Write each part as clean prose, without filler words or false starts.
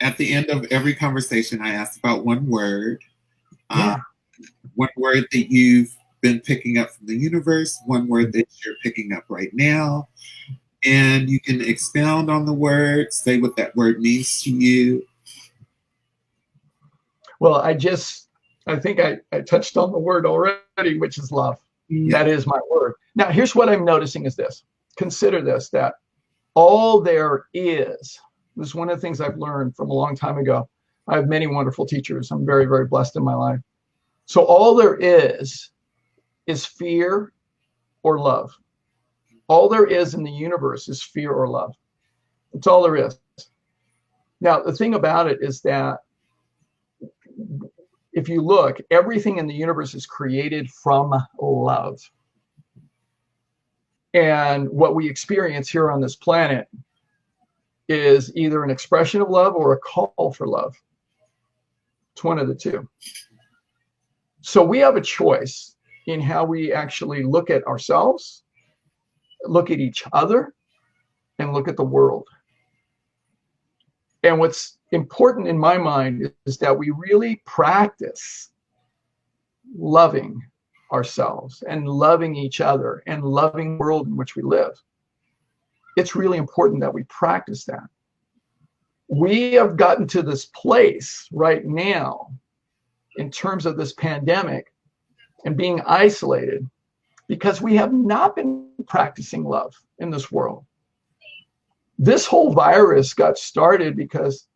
at the end of every conversation, I ask about one word. Yeah. One word that you've been picking up from the universe, one word that you're picking up right now. And you can expound on the word, say what that word means to you. Well, I think I touched on the word already, which is love. Yeah. That is my word. Now, here's what I'm noticing is this. Consider this, that all there is, this is one of the things I've learned from a long time ago. I have many wonderful teachers. I'm very, very blessed in my life. So all there is fear or love. All there is in the universe is fear or love. That's all there is. Now, the thing about it is that if you look, everything in the universe is created from love. And what we experience here on this planet is either an expression of love or a call for love. It's one of the two. So we have a choice in how we actually look at ourselves, look at each other, and look at the world. And what's important in my mind is that we really practice loving ourselves and loving each other and loving the world in which we live. It's really important that we practice that. We have gotten to this place right now in terms of this pandemic and being isolated because we have not been practicing love in this world. This whole virus got started because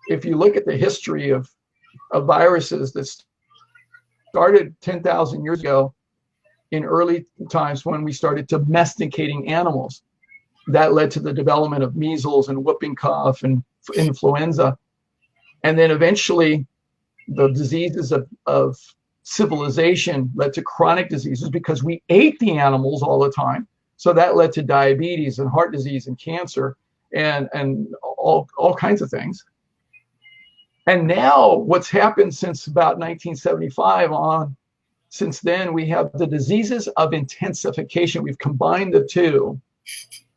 if you look at the history of viruses that started 10,000 years ago in early times when we started domesticating animals, that led to the development of measles and whooping cough and influenza. And then eventually the diseases of civilization led to chronic diseases because we ate the animals all the time. So that led to diabetes and heart disease and cancer and all kinds of things. And now what's happened since about 1975 on, since then, we have the diseases of intensification. We've combined the two,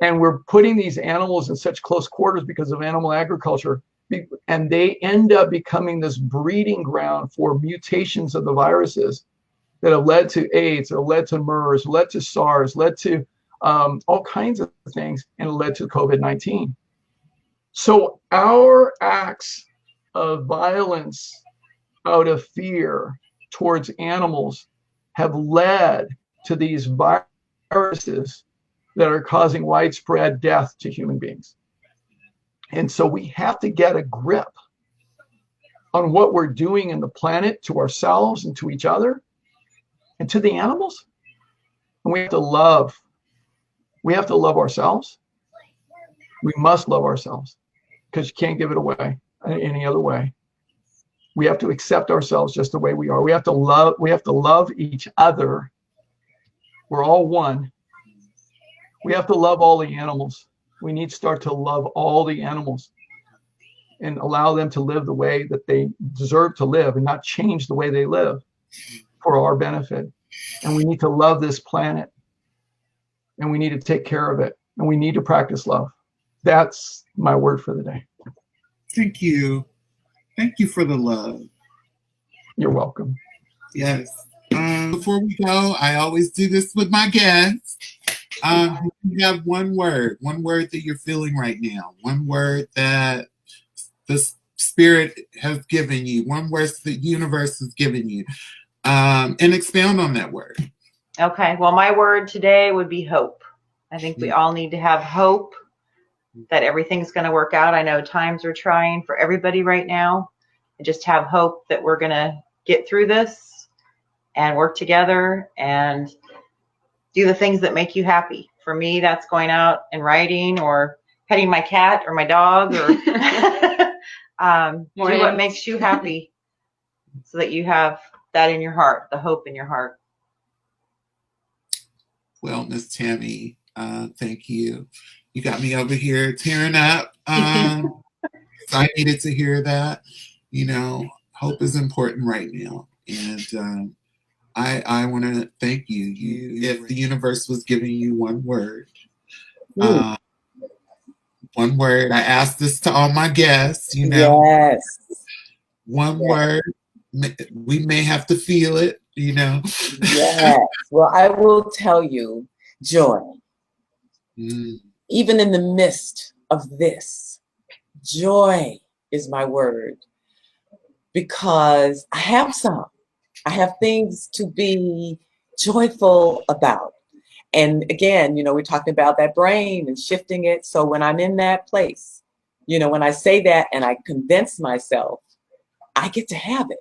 and we're putting these animals in such close quarters because of animal agriculture, and they end up becoming this breeding ground for mutations of the viruses that have led to AIDS, or led to MERS, led to SARS, led to all kinds of things, and led to COVID-19. So our acts of violence out of fear towards animals have led to these viruses that are causing widespread death to human beings. And so we have to get a grip on what we're doing in the planet to ourselves and to each other and to the animals. And we have to love. We have to love ourselves. We must love ourselves because you can't give it away any other way. We have to accept ourselves just the way we are. We have to love each other. We're all one. We have to love all the animals. We need to start to love all the animals and allow them to live the way that they deserve to live and not change the way they live for our benefit. And we need to love this planet, and we need to take care of it, and we need to practice love. That's my word for the day. Thank you. Thank you for the love. You're welcome. Yes. Before we go, I always do this with my guests. You have one word that you're feeling right now, one word that the spirit has given you, one word the universe has given you, and expound on that word. Okay. Well, my word today would be hope. I think we all need to have hope that everything's going to work out. I know times are trying for everybody right now. I just have hope that we're going to get through this and work together and do the things that make you happy. For me, that's going out and writing or petting my cat or my dog or do what makes you happy so that you have that in your heart, the hope in your heart. Well, Miss Tammy, thank you. You got me over here tearing up. I needed to hear that. You know, hope is important right now. And I want to thank you. If the universe was giving you one word One word. I asked this to all my guests, Yes. One Yes. word. We may have to feel it, Yes. Well, I will tell you, joy. Even in the midst of this, joy is my word, because I have some. I have things to be joyful about. And again, we're talking about that brain and shifting it. So when I'm in that place, when I say that and I convince myself, I get to have it.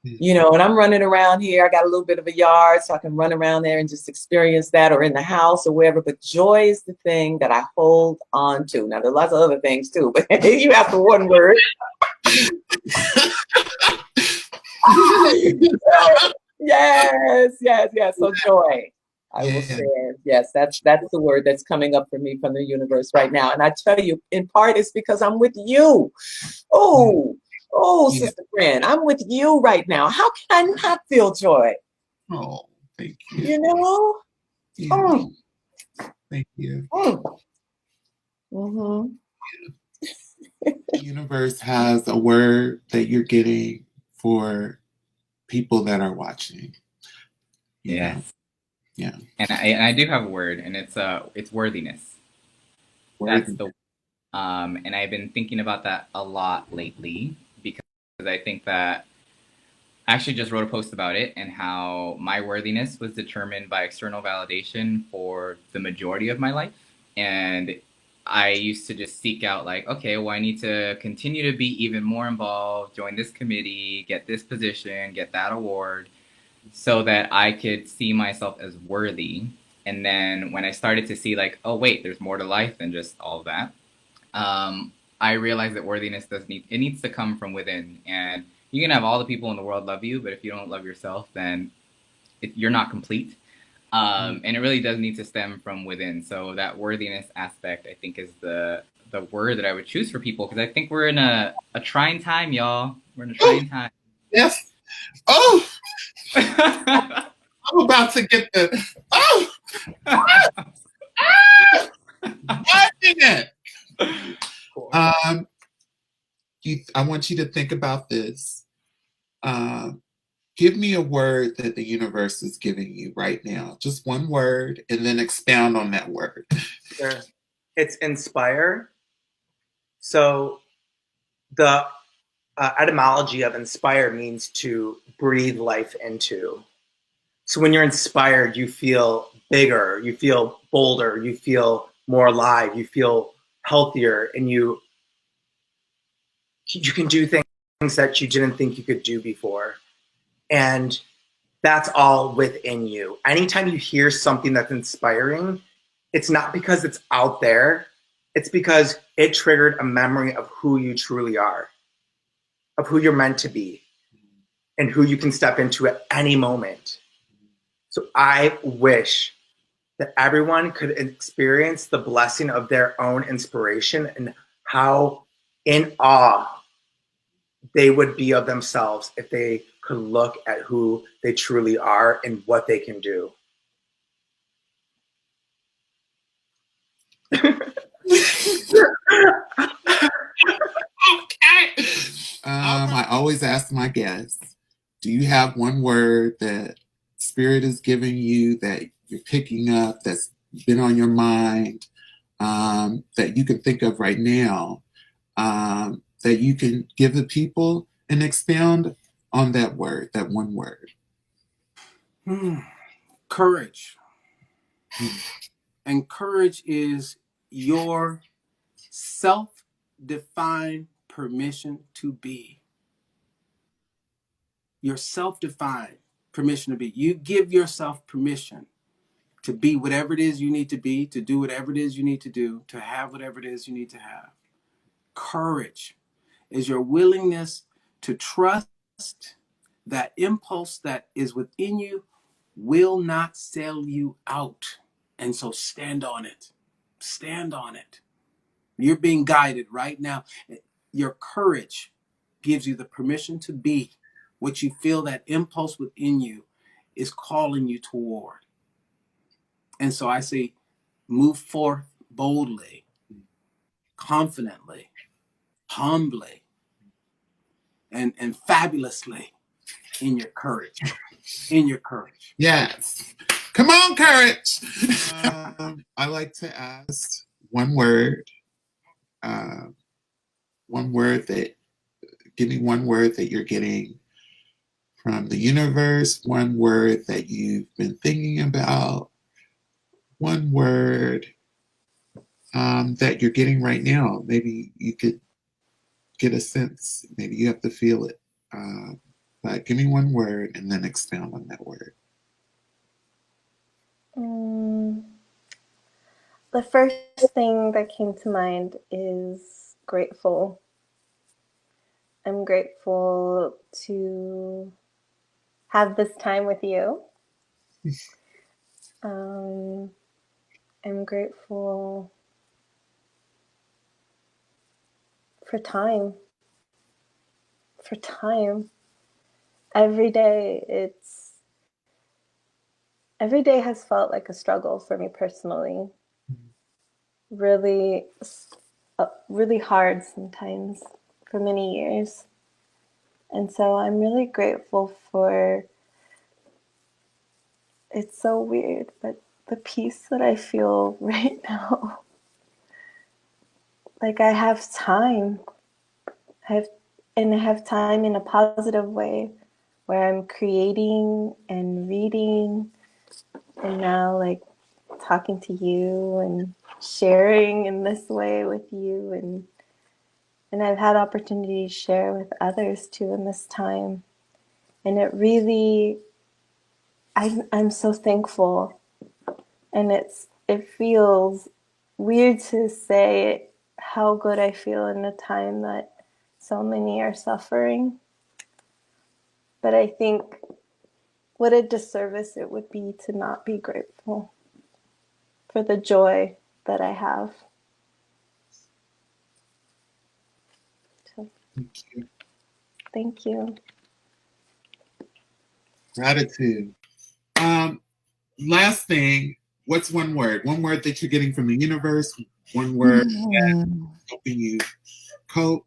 And I'm running around here. I got a little bit of a yard, so I can run around there and just experience that, or in the house or wherever. But joy is the thing that I hold on to. Now, there are lots of other things too, but you have the one word. Yes. So joy. I will share. Yes, that's the word that's coming up for me from the universe right now. And I tell you, in part, it's because I'm with you. Sister friend, I'm with you right now. How can I not feel joy? Oh, thank you. Thank you. Mm-hmm. The universe has a word that you're getting for people that are watching. Yes. Yeah. And I do have a word, and it's worthiness. That's the and I've been thinking about that a lot lately, because I think that I actually just wrote a post about it, and how my worthiness was determined by external validation for the majority of my life. And I used to just seek out, like, okay, well, I need to continue to be even more involved, join this committee, get this position, get that award, so that I could see myself as worthy. And then when I started to see, like, oh wait, there's more to life than just all of that, I realized that worthiness needs to come from within. And you can have all the people in the world love you, but if you don't love yourself, then you're not complete. And it really does need to stem from within. So that worthiness aspect, I think, is the word that I would choose for people, because I think we're in a trying time, y'all. We're in a trying time. Yes. Oh, I'm about to get the watching it. I want you to think about this. Give me a word that the universe is giving you right now. Just one word, and then expound on that word. Sure. It's inspire. So the etymology of inspire means to breathe life into. So when you're inspired, you feel bigger, you feel bolder, you feel more alive, you feel healthier, and you can do things that you didn't think you could do before. And that's all within you. Anytime you hear something that's inspiring, it's not because it's out there. It's because it triggered a memory of who you truly are, of who you're meant to be, and who you can step into at any moment. So I wish that everyone could experience the blessing of their own inspiration, and how in awe they would be of themselves if they could look at who they truly are and what they can do. I always ask my guests, do you have one word that Spirit is giving you, that you're picking up, that's been on your mind, that you can think of right now, that you can give the people, and expound on that word, that one word? Courage. And courage is your self-defined permission to be. Your self-defined permission to be. You give yourself permission to be whatever it is you need to be, to do whatever it is you need to do, to have whatever it is you need to have. Courage is your willingness to trust that impulse that is within you will not sell you out. And so stand on it. Stand on it. You're being guided right now. Your courage gives you the permission to be what you feel that impulse within you is calling you toward. And so I say, move forth boldly, confidently, humbly, and fabulously in your courage. In your courage. Yes. Come on, courage. I like to ask one word. One word that, give me one word that you're getting from the universe, one word that you've been thinking about, one word that you're getting right now. Maybe you could get a sense, maybe you have to feel it. But give me one word and then expound on that word. The first thing that came to mind is grateful. I'm grateful to have this time with you. I'm grateful for time. For time. Every day has felt like a struggle for me personally. Really, really hard sometimes for many years. And so I'm really grateful for, it's so weird, but the peace that I feel right now. Like I have time. I have time in a positive way where I'm creating and reading and now like talking to you and sharing in this way with you, and I've had opportunity to share with others too in this time. And it really, I'm so thankful. And it feels weird to say how good I feel in a time that so many are suffering. But I think what a disservice it would be to not be grateful for the joy that I have. So, Thank you. thank you. Gratitude. Last thing, what's one word? One word that you're getting from the universe, one word that's helping you cope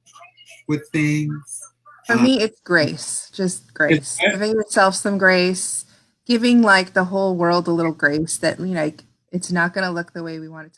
with things. For me, it's grace, just grace. It's Giving yourself some grace, giving like the whole world a little grace that, you know, like, it's not going to look the way we want it to.